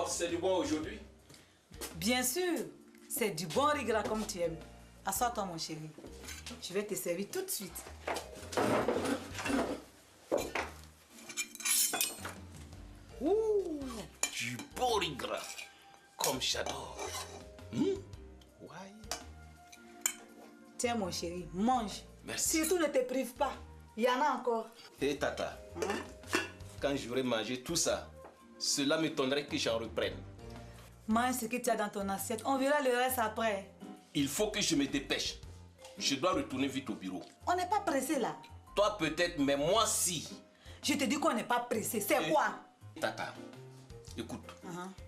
Alors, c'est du bon aujourd'hui? Bien sûr, c'est du bon riz gras comme tu aimes. Assois-toi, mon chéri. Je vais te servir tout de suite. Ouh, du bon riz gras, comme j'adore. Ouais. Tiens, mon chéri, mange. Merci. Surtout, ne te prive pas. Il y en a encore. Hé, Tata, quand j'aurai mangé tout ça, cela m'étonnerait que j'en reprenne. Mange ce que tu as dans ton assiette. On verra le reste après. Il faut que je me dépêche. Je dois retourner vite au bureau. On n'est pas pressé là. Toi peut-être, mais moi si. Je te dis qu'on n'est pas pressé. C'est quoi? Tata, écoute,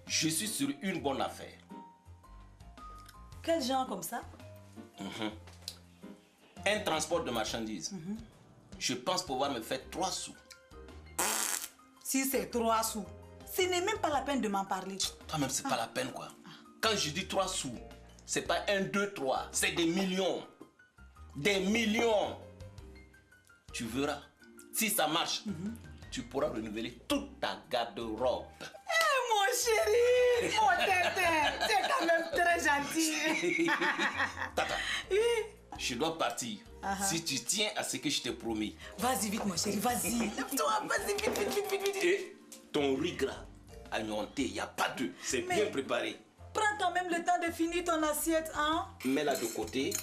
je suis sur une bonne affaire. Quel genre comme ça? Un transport de marchandises. Je pense pouvoir me faire 3 sous. Si c'est 3 sous, ce n'est même pas la peine de m'en parler. Toi-même, c'est pas la peine, quoi. Quand je dis 3 sous, c'est pas 1, 2, 3. C'est des millions. Des millions. Tu verras. Si ça marche, tu pourras renouveler toute ta garde-robe. Mon chéri, mon tétin, c'est quand même très gentil. Tata, je dois partir. Si tu tiens à ce que je t'ai promis. Vas-y vite, mon chéri, vas-y. Lève-toi, vas-y, vite. Et ton riz gras agneauté, il n'y a pas d'œuf. C'est bien préparé. Prends quand même le temps de finir ton assiette, hein? Mets-la de côté,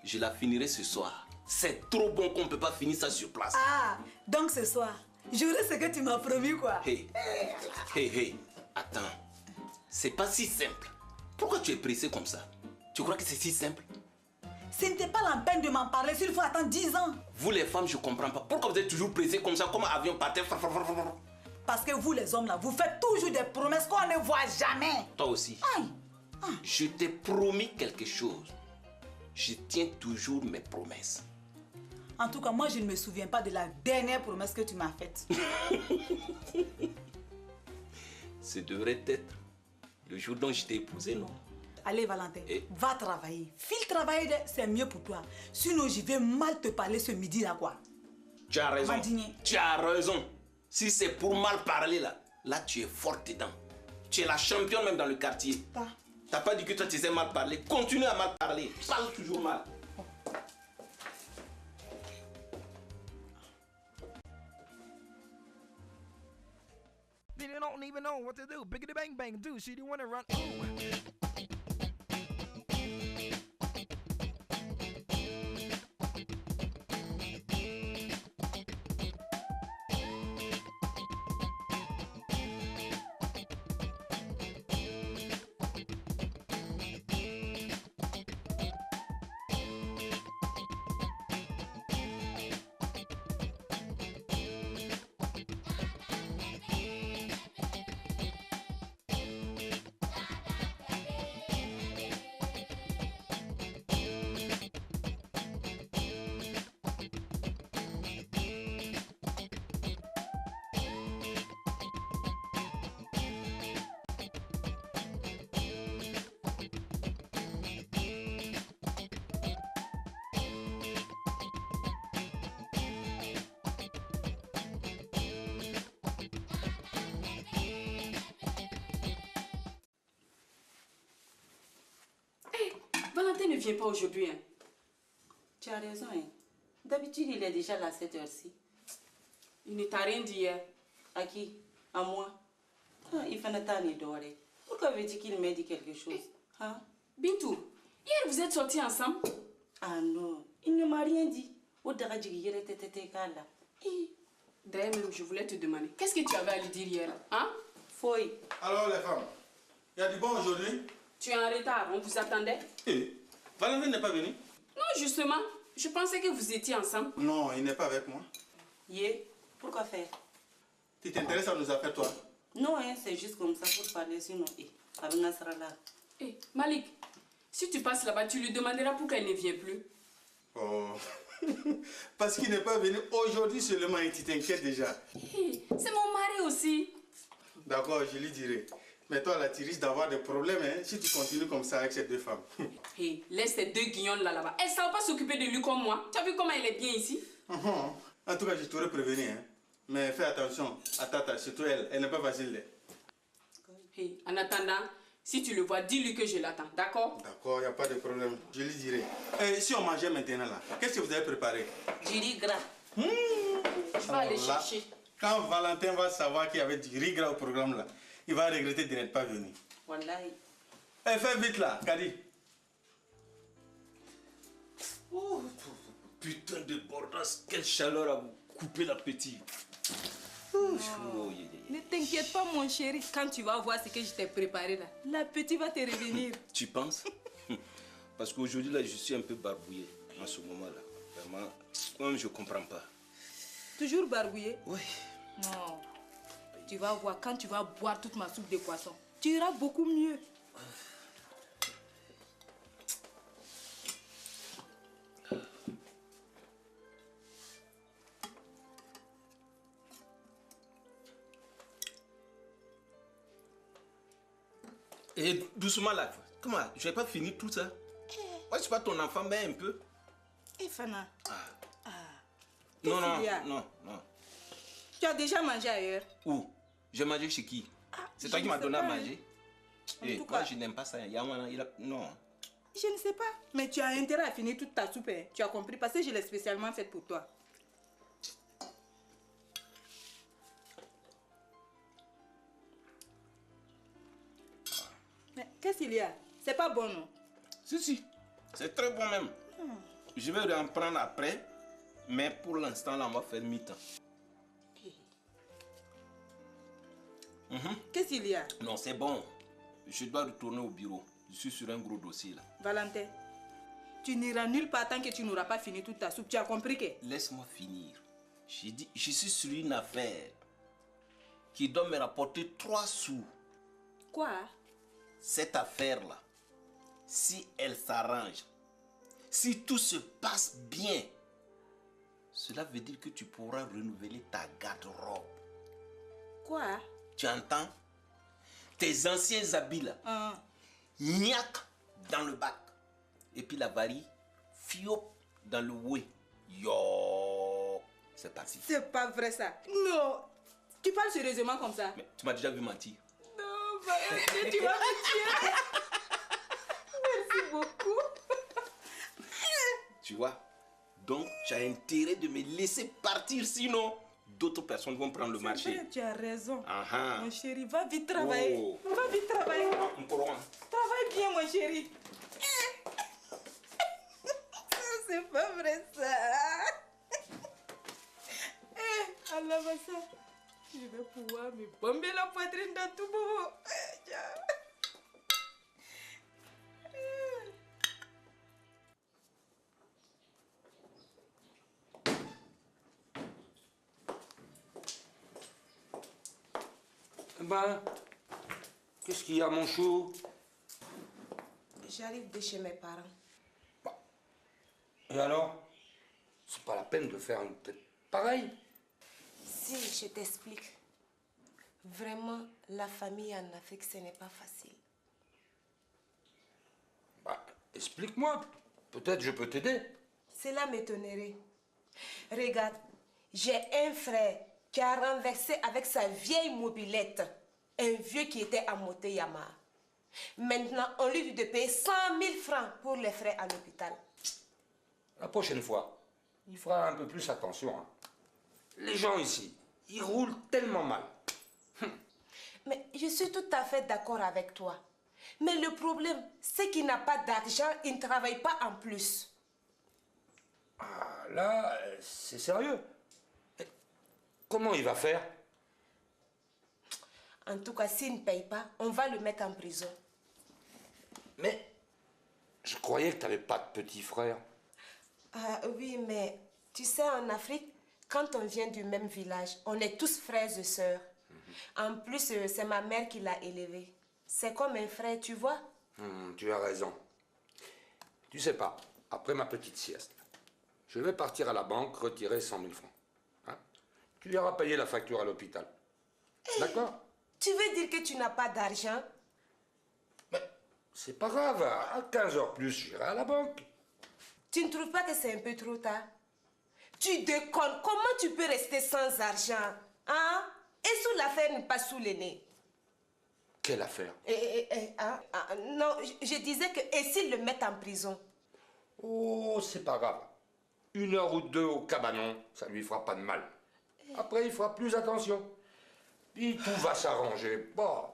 je la finirai ce soir. C'est trop bon qu'on ne peut pas finir ça sur place. Ah, donc ce soir, j'aurai ce que tu m'as promis, quoi. Hey, attends. C'est pas si simple. Pourquoi tu es pressé comme ça? Tu crois que c'est si simple? Ce n'était pas la peine de m'en parler s'il faut attendre 10 ans. Vous les femmes, je comprends pas. Pourquoi vous êtes toujours pressés comme ça, comme un avion par terre? Parce que vous les hommes là, vous faites toujours des promesses qu'on ne voit jamais. Toi aussi. Aïe. Je t'ai promis quelque chose. Je tiens toujours mes promesses. En tout cas, moi je ne me souviens pas de la dernière promesse que tu m'as faite. Ce devrait être le jour dont je t'ai épousé, non? Allez Valentin, va travailler. File travailler, c'est mieux pour toi. Sinon je vais mal te parler ce midi là, quoi. Tu as raison. Mandigné. Tu as raison. Si c'est pour mal parler là tu es forte dedans. Tu es la championne même dans le quartier. T'as pas dit que toi tu sais mal parler. Continue à mal parler. Parle toujours mal. They don't even know what to do. Biggity bang bang do. She didn't want to run. Ooh. Valentin ne vient pas aujourd'hui. Hein. Tu as raison. Hein. D'habitude, il est déjà là à cette heure-ci. Il ne t'a rien dit hier. À qui? À moi? Il fait Nathan et doré. Pourquoi veux-tu qu'il m'ait dit quelque chose? Hein? Bintou, hier vous êtes sortis ensemble? Ah non, il ne m'a rien dit. D'ailleurs même, je voulais te demander, qu'est-ce que tu avais à lui dire hier? Hein? Foy. Alors les femmes, il y a du bon aujourd'hui? Tu es en retard, on vous attendait. Valentin n'est pas venu? Non, justement, je pensais que vous étiez ensemble. Non, il n'est pas avec moi. Pourquoi faire? Tu t'intéresses à nos affaires, toi? Non, hein, c'est juste comme ça pour parler, sinon, avec Nasra là. Malik, si tu passes là-bas, tu lui demanderas pourquoi elle ne vient plus. Oh, parce qu'il n'est pas venu aujourd'hui seulement et tu t'inquiètes déjà. C'est mon mari aussi. D'accord, je lui dirai. Mais toi, là, tu risques d'avoir des problèmes hein, si tu continues comme ça avec ces deux femmes. Laisse ces deux guignolnes là-bas. Elles ne savent pas s'occuper de lui comme moi. Tu as vu comment elle est bien ici? En tout cas, je t'aurais prévenu. Hein. Mais fais attention à Tata, surtout elle. Elle n'est pas facile. Hey, en attendant, si tu le vois, dis-lui que je l'attends, d'accord? D'accord, il n'y a pas de problème. Je lui dirai. Et si on mangeait maintenant là, qu'est-ce que vous avez préparé? Du riz gras. Je vais aller Alors là, chercher. quand Valentin va savoir qu'il y avait du riz gras au programme là, il va regretter de n'être pas venu. Wallahi. Eh, fais vite là, Kadi. Oh, putain de bordasse, quelle chaleur à vous couper l'appétit. Ne t'inquiète pas, mon chéri. Quand tu vas voir ce que je t'ai préparé là, l'appétit va te revenir. Tu penses? Parce qu'aujourd'hui, là, je suis un peu barbouillé en ce moment-là. Vraiment, même je comprends pas. Toujours barbouillé? Oui. Non. Tu vas voir, quand tu vas boire toute ma soupe de poisson, tu iras beaucoup mieux. Et doucement là. Comment? Je vais pas finir tout ça. Moi, je suis pas ton enfant, mais un peu. Et Fana, Non, Qu'est-ce qu'il y a? non, non. tu as déjà mangé ailleurs? Où? J'ai mangé chez qui? C'est toi je qui ne m'as sais donné à pas, manger? En Eh, tout moi, cas- je n'aime pas ça. Non. Je ne sais pas. Mais tu as intérêt à finir toute ta soupe, hein. Tu as compris? Parce que je l'ai spécialement faite pour toi. Mais qu'est-ce qu'il y a? C'est pas bon, non? Si. C'est très bon même. Je vais en prendre après. Mais pour l'instant, là, on va faire mi-temps. Qu'est-ce qu'il y a? Non, c'est bon. Je dois retourner au bureau. Je suis sur un gros dossier là. Valentin, tu n'iras nulle part tant que tu n'auras pas fini toute ta soupe. Tu as compris que? Laisse-moi finir. J'ai dit, je suis sur une affaire qui doit me rapporter 3 sous. Quoi? Cette affaire-là, si elle s'arrange, si tout se passe bien, cela veut dire que tu pourras renouveler ta garde-robe. Quoi? Tu entends? Tes anciens habits là, niaque dans le bac. Et puis la varie, fiop dans le oué. Yo! C'est parti. C'est pas vrai ça. Non. Tu parles sérieusement comme ça? Mais tu m'as déjà vu mentir. Non, Valentin, tu vas me tuer. Merci beaucoup. Tu vois? Donc tu as intérêt de me laisser partir, sinon d'autres personnes vont prendre le marché. Vrai, tu as raison. Ah. Mon chéri, va vite travailler. Oh. Va vite travailler. Travaille bien, mon chéri. C'est pas vrai ça. Allah va ça. Je vais pouvoir me bomber la poitrine dans tout bobo. Ben, qu'est-ce qu'il y a, mon chou? J'arrive de chez mes parents. Et alors? C'est pas la peine de faire une tête pareille. Si, je t'explique. Vraiment, la famille en Afrique, ce n'est pas facile. Bah, explique-moi. Peut-être je peux t'aider. Cela m'étonnerait. Regarde, j'ai un frère qui a renversé avec sa vieille mobilette un vieux qui était à Moté-Yama. Maintenant, on lui dit de payer 100 000 francs pour les frais à l'hôpital. La prochaine fois, il fera un peu plus attention. Hein. Les gens ici, ils roulent tellement mal. Mais je suis tout à fait d'accord avec toi. Mais le problème, c'est qu'il n'a pas d'argent, il ne travaille pas en plus. Ah, là, c'est sérieux. Mais comment il va faire? En tout cas, s'il ne paye pas, on va le mettre en prison. Mais je croyais que tu n'avais pas de petit frère. Ah, oui, mais tu sais, en Afrique, quand on vient du même village, on est tous frères et sœurs. En plus, c'est ma mère qui l'a élevé. C'est comme un frère, tu vois. Tu as raison. Tu sais pas, après ma petite sieste, je vais partir à la banque retirer 100 000 francs. Hein? Tu iras payer la facture à l'hôpital. D'accord? Tu veux dire que tu n'as pas d'argent? Mais c'est pas grave, à 15h plus, j'irai à la banque. Tu ne trouves pas que c'est un peu trop tard? Tu déconnes. Comment tu peux rester sans argent? Hein? Et sous l'affaire n'est pas sous le nez. Quelle affaire? Non, je disais que et s'ils le mettent en prison? Oh, c'est pas grave. 1 heure ou 2 au cabanon, ça lui fera pas de mal. Après, il fera plus attention. Puis tout va s'arranger. Bon.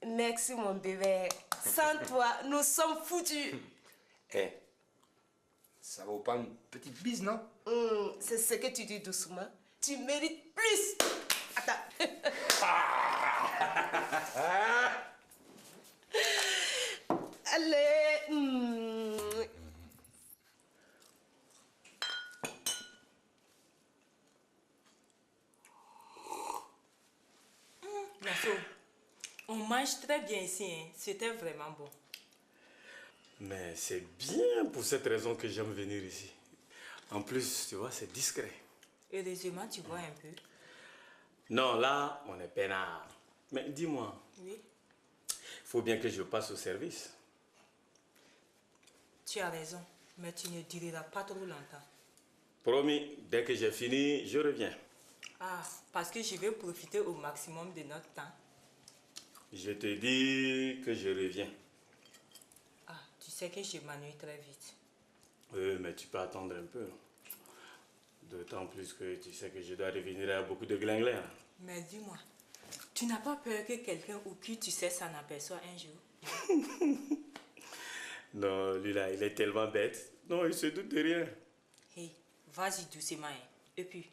Merci mon bébé. Sans toi, nous sommes foutus. Eh, ça vaut pas une petite bise, non? C'est ce que tu dis doucement. Tu mérites plus. Attends. Allez. Nasso, on mange très bien ici, hein. C'était vraiment bon. Mais c'est bien pour cette raison que j'aime venir ici. En plus, tu vois, c'est discret. Heureusement, tu vois un peu. Non, là, on est peinard. Mais dis-moi, Oui, il faut bien que je passe au service. tu as raison, mais tu ne dureras pas trop longtemps. Promis, dès que j'ai fini, je reviens. Ah, parce que je vais profiter au maximum de notre temps. Je te dis que je reviens. Ah, tu sais que je m'ennuie très vite. Oui, mais tu peux attendre un peu. D'autant plus que tu sais que je dois revenir à beaucoup de glinglins. Mais dis-moi, tu n'as pas peur que quelqu'un ou qui tu sais s'en aperçoit un jour? Non, lui là, il est tellement bête. Non, il se doute de rien. Hey, vas-y doucement. Hein. Et puis,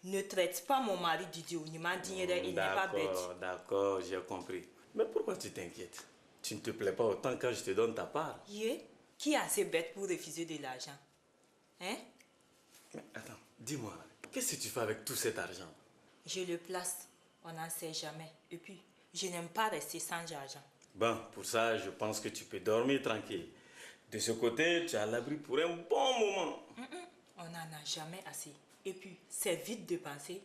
ne traite pas mon mari d'idiot. Il m'a dit il n'est pas bête. D'accord, j'ai compris. Mais pourquoi tu t'inquiètes? Tu ne te plais pas autant quand je te donne ta part. Yeah. Qui est assez bête pour refuser de l'argent? Hein? Mais attends, dis-moi, qu'est-ce que tu fais avec tout cet argent? Je le place. On n'en sait jamais. Et puis, je n'aime pas rester sans argent. Bon, pour ça, je pense que tu peux dormir tranquille. De ce côté, tu as l'abri pour un bon moment. On n'en a jamais assez. Et puis, c'est vite de penser.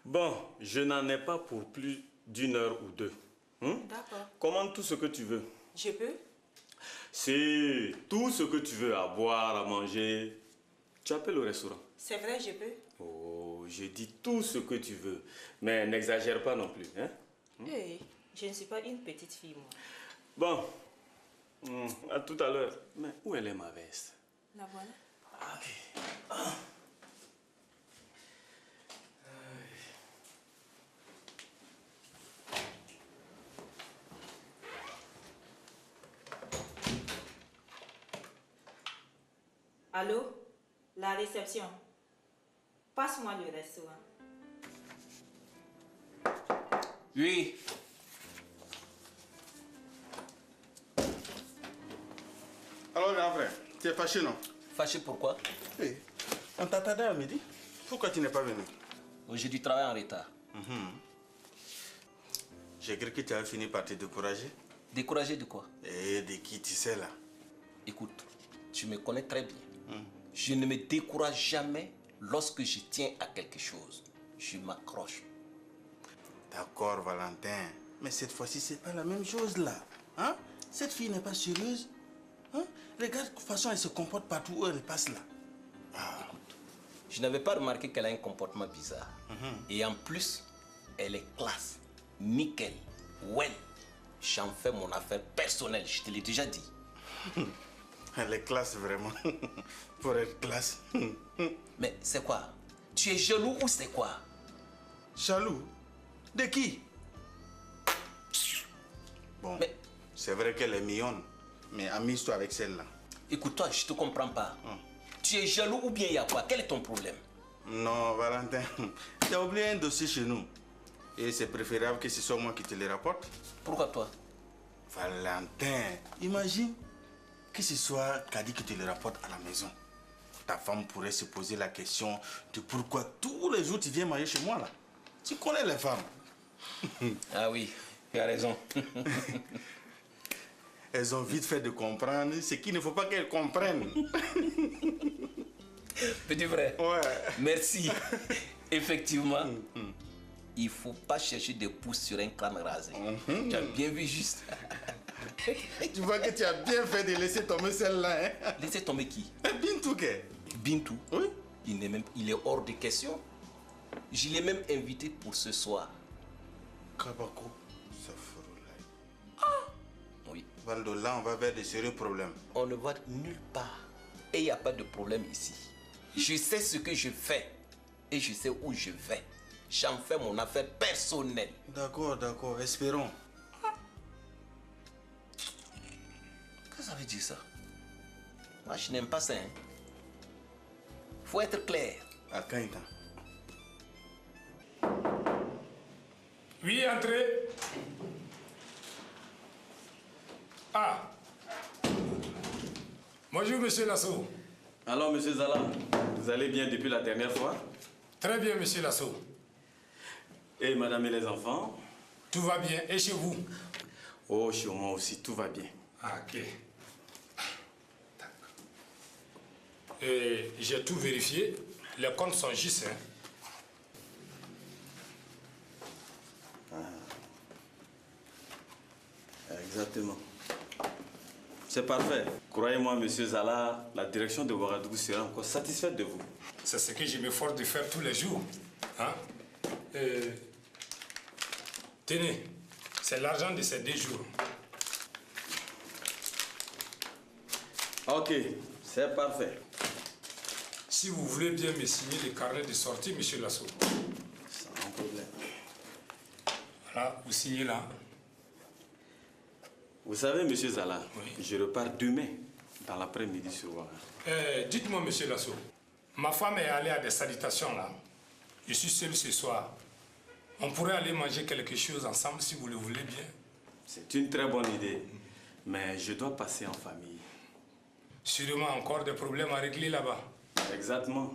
Bon, je n'en ai pas pour plus d'1 heure ou 2. D'accord. Commande tout ce que tu veux. Je peux? C'est tout ce que tu veux, à boire, à manger. Tu appelles au restaurant. C'est vrai, je peux? Oh, je dis tout ce que tu veux. Mais n'exagère pas non plus. Hein? Hey, je ne suis pas une petite fille, moi. Bon, à tout à l'heure. Mais où elle est ma veste? La voilà. Ah, ok. Ah. Allô? La réception. Passe-moi le restaurant. Oui. Alors, grand frère, tu es fâché, non? Fâché pourquoi? Oui. On t'attendait à midi. Pourquoi tu n'es pas venu? J'ai du travail en retard. J'ai cru que tu avais fini par te décourager. Découragé de quoi? Et de qui tu sais là? Écoute, tu me connais très bien. Je ne me décourage jamais lorsque je tiens à quelque chose. Je m'accroche. D'accord, Valentin. Mais cette fois-ci, c'est pas la même chose là. Hein? Cette fille n'est pas sérieuse. Hein? Regarde de toute façon elle se comporte partout où elle passe là. Écoute, je n'avais pas remarqué qu'elle a un comportement bizarre. Et en plus, elle est classe. Nickel. Well. J'en fais mon affaire personnelle, je te l'ai déjà dit. Elle est classe vraiment. Pour être classe. Mais c'est quoi? Tu es jaloux ou c'est quoi? Jaloux? De qui? Bon, Mais- c'est vrai qu'elle est mignonne. Mais amuse-toi avec celle-là. Écoute-toi, je te comprends pas. Tu es jaloux ou bien il y a quoi? Quel est ton problème? Non, Valentin. Tu as oublié un dossier chez nous. Et c'est préférable que ce soit moi qui te le rapporte. Pourquoi toi? Valentin, imagine que ce soit Kadi qui te le rapporte à la maison. Ta femme pourrait se poser la question de pourquoi tous les jours tu viens manger chez moi là. Tu connais les femmes. Ah oui, tu as raison. Elles ont vite fait de comprendre ce qu'il ne faut pas qu'elles comprennent. Petit frère. Ouais. Merci. Effectivement, il ne faut pas chercher des pouces sur un crâne rasé. Tu as bien vu juste. Tu vois que tu as bien fait de laisser tomber celle-là. Hein? Laissez tomber qui? Bintou, qu'est? Bintou. Oui. Il est hors de question. Je l'ai même invité pour ce soir. Kabako. Valdo, là, on va vers de sérieux problèmes. On ne va nulle part. Et il n'y a pas de problème ici. Je sais ce que je fais. Et je sais où je vais. J'en fais mon affaire personnelle. D'accord, d'accord, espérons. Qu'est-ce que ça veut dire ça? Moi, je n'aime pas ça. Hein. Faut être clair. À Kainta. Oui, entrez. Ah. Bonjour, monsieur Lasso. Alors, monsieur Zala, vous allez bien depuis la dernière fois? Très bien, monsieur Lasso. Et madame et les enfants? Tout va bien. Et chez vous? Oh, chez moi aussi, tout va bien. Ah, ok. Et j'ai tout vérifié. Les comptes sont justes, hein? Exactement. C'est parfait. Croyez-moi, monsieur Zala, la direction de Ouagadougou sera encore satisfaite de vous. C'est ce que je m'efforce de faire tous les jours. Hein? Tenez, c'est l'argent de ces 2 jours. Ok, c'est parfait. Si vous voulez bien me signer les carnets de sortie, monsieur Lasso. Sans problème. Voilà, vous signez là. Vous savez, monsieur Zala, je repars demain dans l'après-midi sur Ouaga. Dites-moi, monsieur Lasso, ma femme est allée à des salutations là. Je suis seul ce soir. On pourrait aller manger quelque chose ensemble si vous le voulez bien. C'est une très bonne idée, mais je dois passer en famille. Sûrement encore des problèmes à régler là-bas. Exactement.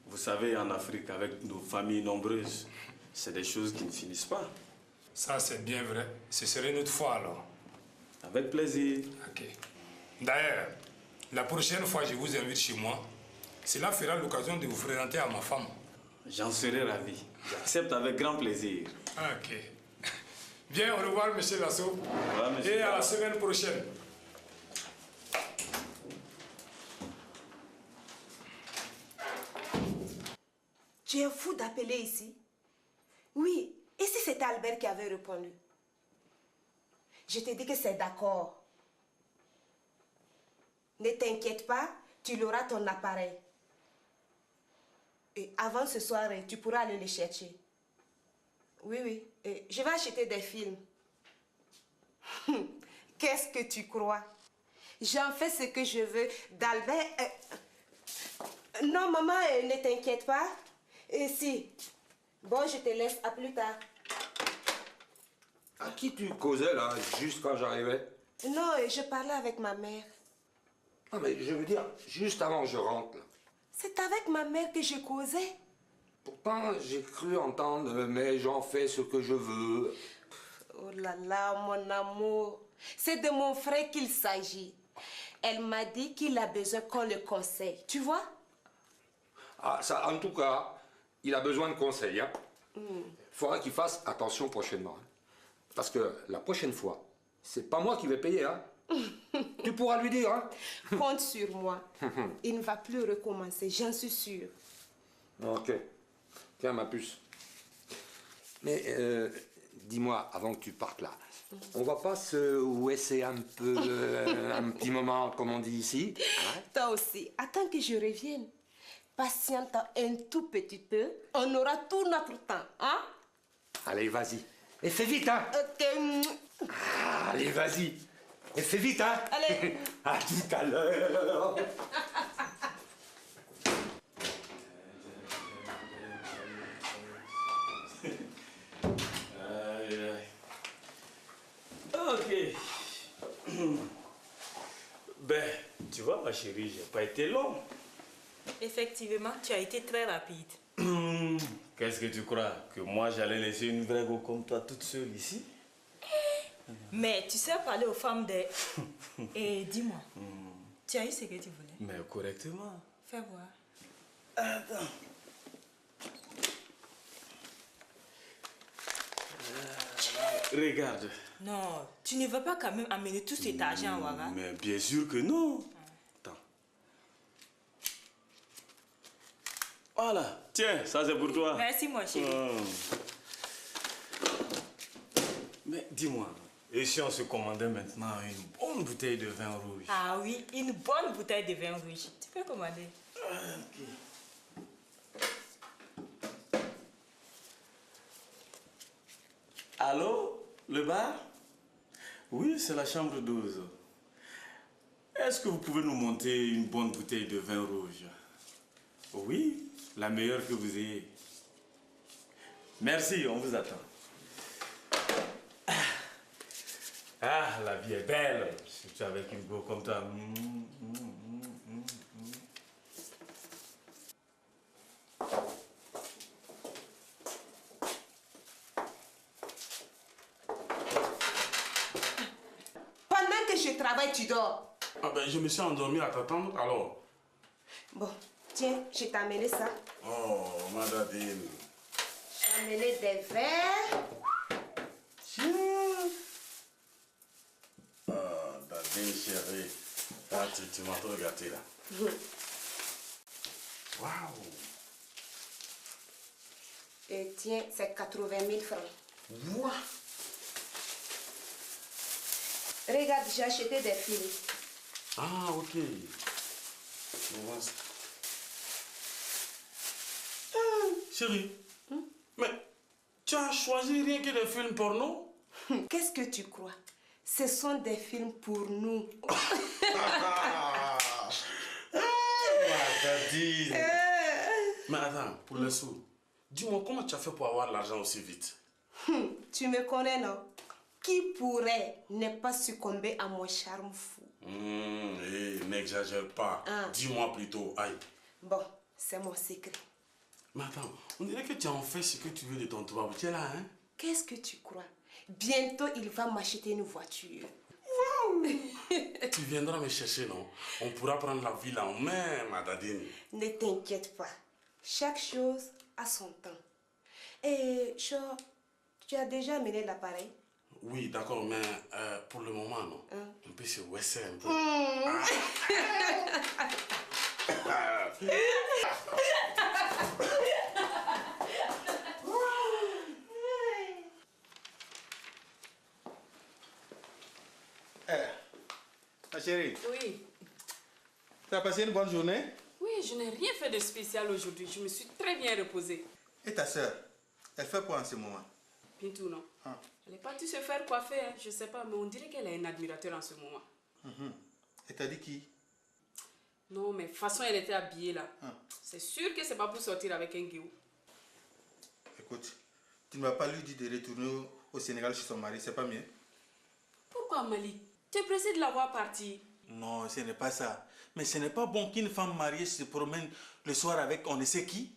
Vous savez, en Afrique, avec nos familles nombreuses, c'est des choses qui ne finissent pas. Ça, c'est bien vrai. Ce serait une autre fois alors. Avec plaisir. Ok. D'ailleurs, la prochaine fois que je vous invite chez moi, cela fera l'occasion de vous présenter à ma femme. J'en serai ravi. J'accepte avec grand plaisir. Ok. Bien, au revoir, monsieur Lasso. Au revoir, monsieur. Et à la semaine prochaine. Tu es fou d'appeler ici? Oui, et si c'était Albert qui avait répondu? Je te dis que c'est d'accord. Ne t'inquiète pas, tu l'auras ton appareil. Et avant ce soir, tu pourras aller le chercher. Oui, oui. Et je vais acheter des films. Qu'est-ce que tu crois? J'en fais ce que je veux. D'Albert... Non, maman, ne t'inquiète pas. Et si. Bon, je te laisse. À plus tard. À qui tu causais là, juste quand j'arrivais? Non, je parlais avec ma mère. Non, mais je veux dire, juste avant que je rentre. Là. C'est avec ma mère que je causais. Pourtant, j'ai cru entendre, mais j'en fais ce que je veux. Oh là là, mon amour. C'est de mon frère qu'il s'agit. Elle m'a dit qu'il a besoin qu'on le conseille. Tu vois? Ah, ça, en tout cas, il a besoin de conseils. Hein. Faudra qu'il fasse attention prochainement. Hein. Parce que la prochaine fois, c'est pas moi qui vais payer. Hein. Tu pourras lui dire. Hein. Compte sur moi. Il ne va plus recommencer, j'en suis sûre. Ok. Tiens, ma puce. Mais dis-moi, avant que tu partes là, on va pas se ouesser un peu, un petit moment, comme on dit ici? Hein? Toi aussi, attends que je revienne. Patiente un tout petit peu, on aura tout notre temps, hein? Allez, vas-y. Et fais vite, hein? Ok. Ah, allez, vas-y. Et fais vite, hein? Allez. À tout à l'heure. Ok. Ben, tu vois, ma chérie, j'ai pas été long. Effectivement, tu as été très rapide. Qu'est-ce que tu crois? Que moi, j'allais laisser une vraie go comme toi toute seule ici? Mais tu sais parler aux femmes des... Et dis-moi, tu as eu ce que tu voulais? Mais correctement. Fais voir. Attends. Regarde. Non, tu ne veux pas quand même amener tout cet argent à Ouaga? Mais bien sûr que non. Attends. Voilà. Tiens, ça c'est pour toi. Merci, mon chéri. Mais dis-moi, Et si on se commandait maintenant une bonne bouteille de vin rouge? Ah oui, une bonne bouteille de vin rouge. Tu peux commander. Allô, le bar? Oui, c'est la chambre 12. Est-ce que vous pouvez nous monter une bonne bouteille de vin rouge? Oui, la meilleure que vous ayez. Merci, on vous attend. Ah, la vie est belle, surtout avec une go comme toi. Pendant que je travaille, tu dors. Ah ben, je me suis endormi à t'attendre, alors. Bon, tiens, je t'ai amené ça. Oh, Madadine. J'ai amené des verres. Tiens. Ah, Dadine, chérie. Ah, tu m'as trop gâté, là. Waouh. Et tiens, c'est 80 000 francs. What? Regarde, j'ai acheté des filets. Ah, ok. Chérie, mais tu as choisi rien que des films porno? Qu'est-ce que tu crois? Ce sont des films pour nous. Madadine. Mais attends, pour les sous, dis-moi comment tu as fait pour avoir l'argent aussi vite? Tu me connais, non? Qui pourrait ne pas succomber à mon charme fou? N'exagère pas. Dis-moi plutôt, aïe. Bon, c'est mon secret. Mais attends, on dirait que tu as en fait ce que tu veux de ton tubaab. Tu es là, hein? Qu'est-ce que tu crois? Bientôt, il va m'acheter une voiture. Tu viendras me chercher, non? On pourra prendre la ville en main, Madadine. Ne t'inquiète pas. Chaque chose a son temps. Et, Cho, tu as déjà amené l'appareil? Oui, d'accord, mais pour le moment, non. Un peu sur West un peu. Ma chérie, Oui. tu as passé une bonne journée? Oui, je n'ai rien fait de spécial aujourd'hui. Je me suis très bien reposée. Et ta soeur, elle fait quoi en ce moment? Pintou, non. Elle est partie se faire coiffer, hein. Je sais pas, mais on dirait qu'elle a un admirateur en ce moment. Et t'as dit qui? Non, mais de toute façon, elle était habillée là. C'est sûr que c'est pas pour sortir avec un guéou. Écoute, tu ne vas pas lui dire de retourner au Sénégal chez son mari, c'est pas mieux? Pourquoi, Malik? Tu es pressé de la voir partir? Non, ce n'est pas ça. Mais ce n'est pas bon qu'une femme mariée se promène le soir avec on ne sait qui.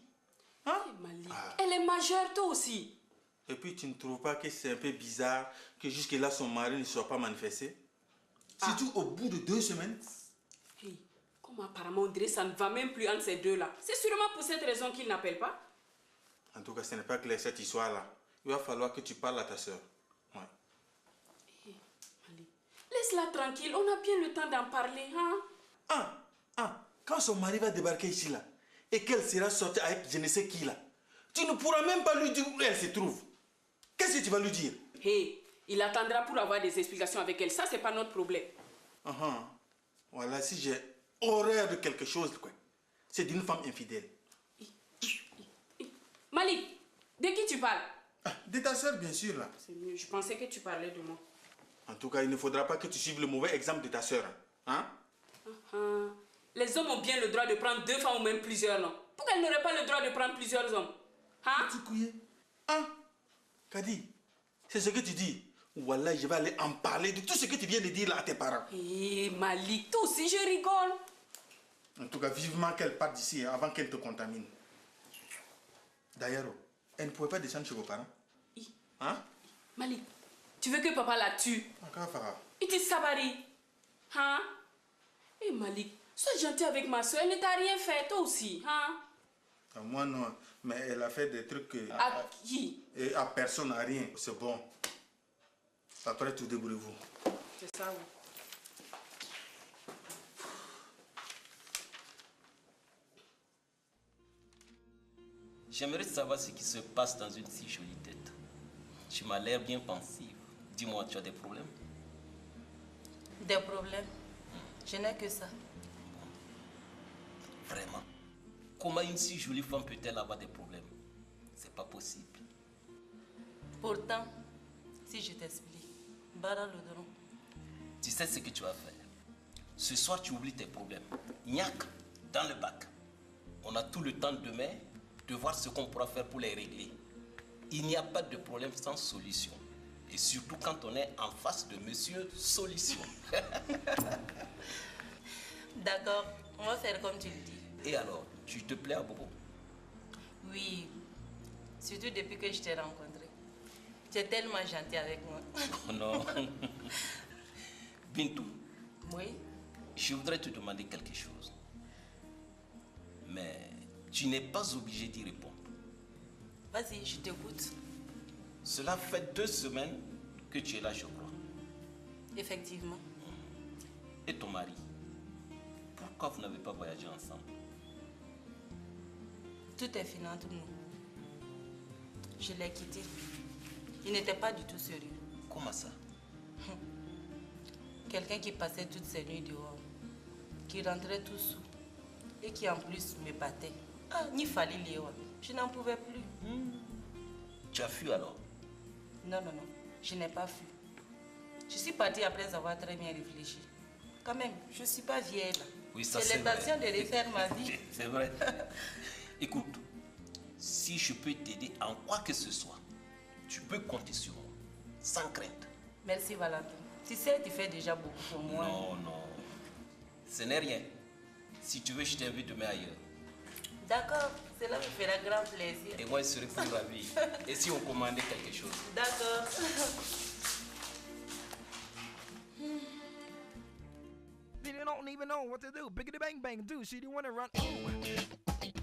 Hein? Malik, elle est majeure, toi aussi. Et puis tu ne trouves pas que c'est un peu bizarre que jusque-là son mari ne soit pas manifesté? Surtout au bout de 2 semaines. Hey, comme apparemment on dirait que ça ne va même plus entre ces deux-là. C'est sûrement pour cette raison qu'il n'appelle pas. En tout cas, ce n'est pas clair cette histoire-là. Il va falloir que tu parles à ta soeur. Ouais. Hey, Malik, laisse-la tranquille, on a bien le temps d'en parler, hein? Quand son mari va débarquer ici, là, et qu'elle sera sortie avec je ne sais qui, là, tu ne pourras même pas lui dire où elle se trouve. Qu'est-ce que tu vas lui dire? Hey, il attendra pour avoir des explications avec elle. Ça, c'est pas notre problème. Voilà, si j'ai horreur de quelque chose, quoi, c'est d'une femme infidèle. Malik, de qui tu parles? De ta soeur, bien sûr, là. C'est mieux, je pensais que tu parlais de moi. En tout cas, il ne faudra pas que tu suives le mauvais exemple de ta soeur. Hein? Les hommes ont bien le droit de prendre 2 femmes ou même plusieurs, non? Pourquoi elles n'auraient pas le droit de prendre plusieurs hommes? Hein? Kadi, c'est ce que tu dis. Voilà, je vais aller en parler de tout ce que tu viens de dire là à tes parents. Hé, Malik, toi aussi, je rigole. En tout cas, vivement qu'elle parte d'ici avant qu'elle te contamine. D'ailleurs, elle ne pouvait pas descendre chez vos parents. Hein? Malik, tu veux que papa la tue? Il te sabari. Hein? Hé, Malik, sois gentil avec ma soeur. Elle ne t'a rien fait, toi aussi. Hein? Moi, non. Mais elle a fait des trucs... À qui? Et à personne, à rien. C'est bon. Après, tout débrouillez-vous. C'est ça, oui. J'aimerais savoir ce qui se passe dans une si jolie tête. Tu m'as l'air bien pensive. Dis-moi, tu as des problèmes? Des problèmes? Je n'ai que ça. Vraiment? Comment une si jolie femme peut-elle avoir des problèmes? C'est pas possible. Pourtant, si je t'explique, Bara Lodron. Tu sais ce que tu vas faire? Ce soir, tu oublies tes problèmes. Niaque, dans le bac. On a tout le temps demain de voir ce qu'on pourra faire pour les régler. Il n'y a pas de problème sans solution. Et surtout quand on est en face de Monsieur Solution. D'accord, on va faire comme tu le dis. Et alors, tu te plais à Bobo? Oui, surtout depuis que je t'ai rencontré. Tu es tellement gentil avec moi. Oh non. Bintou. Oui? Je voudrais te demander quelque chose. Mais tu n'es pas obligé d'y répondre. Vas-y, je t'écoute. Cela fait 2 semaines que tu es là, je crois. Effectivement. Et ton mari? Pourquoi vous n'avez pas voyagé ensemble? Tout est fini entre nous. Je l'ai quitté. Il n'était pas du tout sérieux. Comment ça? Quelqu'un qui passait toutes ses nuits dehors, qui rentrait tout sous et qui en plus me battait. Ah, ni fallait Léo. Je n'en pouvais plus. Tu as fui alors? Non, non, non. Je n'ai pas fui. Je suis partie après avoir très bien réfléchi. Quand même, je ne suis pas vieille là. Oui, ça j'ai c'est vrai. l'intention de refaire ma vie. C'est vrai. Écoute, si je peux t'aider en quoi que ce soit, tu peux compter sur moi, sans crainte. Merci Valentin. Tu sais, tu fais déjà beaucoup pour moi. Non, non. Ce n'est rien. Si tu veux, je t'invite demain ailleurs. D'accord, cela me fera grand plaisir. Et moi, je serai plus ravi. Et si on commandait quelque chose? D'accord. Then you don't even know what to do. Biggity bang bang do. She do wanna run. Ooh.